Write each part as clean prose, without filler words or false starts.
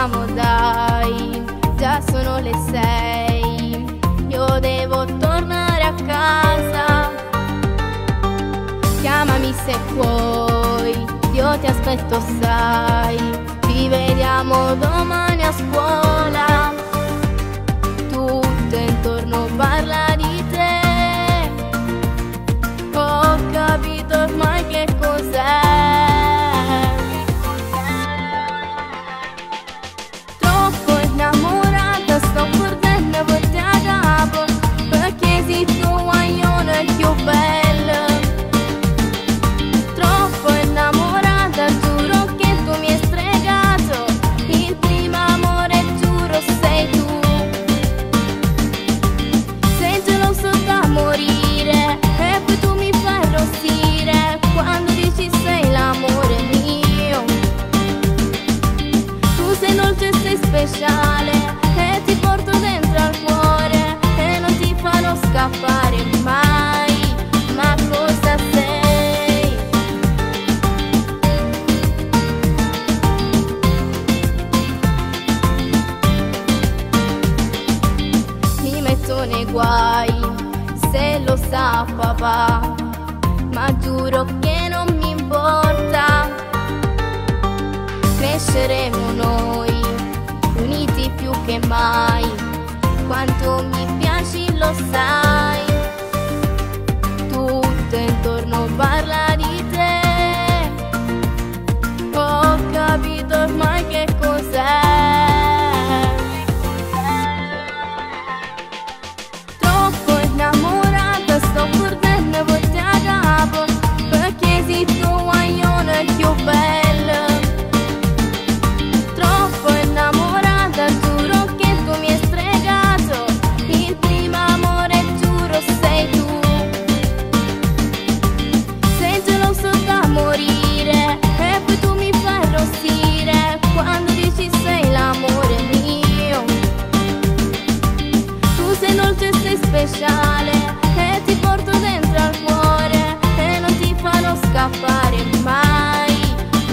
usciamo dai, già sono le 6, io devo tornare a casa. Chiamami se puoi, io ti aspetto sai, ci vediamo domani a scuola. Tutto intorno parla di te, ho capito ormai che cos'è. Troppo innamorata, sto perdendo a volte a capo, perché sei tu guaglione più bello. Troppo innamorata, giuro che tu mi hai stregato, il primo amore giuro sei tu. Sei geloso da morire e poi tu mi fai arrossire quando dici sei l'amore mio. Tu sei dolce e sei speciale e ti porto dentro al cuore e non ti farò scappare mai. Ma cosa sei? Mi metto nei guai se lo sa papà, ma giuro che non mi importa. Cresceremo noi, uniti più che mai, quanto mi piaci lo sai. Tutto intorno parla di te, ho capito ormai che cos'è. Troppo innamorata, sto perdendo a volte a capo, perché sei tu guaglione più bello. Troppo innamorata, giuro che tu mi hai stregato, il primo amore giuro sei tu. Sei geloso da morire e poi tu mi fai arrossire quando dici sei l'amore mio. Tu sei dolce e sei speciale e ti porto dentro al cuore e non ti farò scappare mai.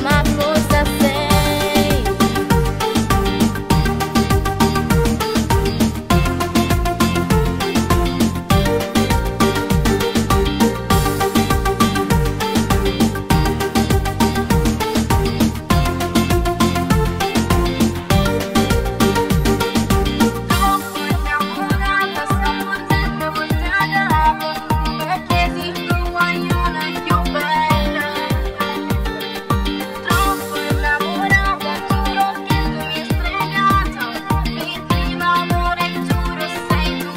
Ma cosa sei? Troppo innamorata, sto perdendo a volte a capo, perché sei tu guaglione più bello. Troppo innamorata, giuro che tu mi hai stregato, il primo amore giuro sei tu.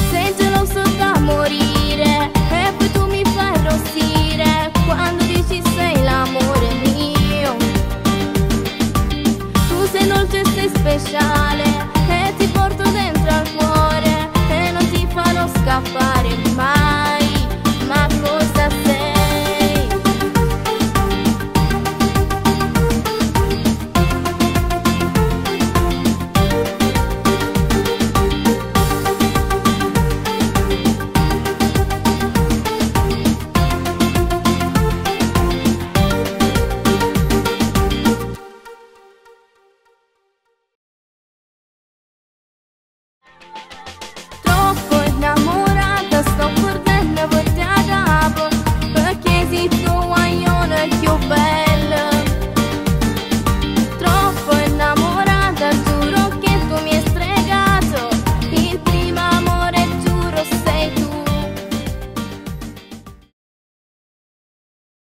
Sei geloso da morire e poi tu mi fai arrossire quando dici sei l'amore mio. Tu sei dolce e sei speciale e ti porto dentro al cuore e non ti farò scappare mai. Ma cosa sei?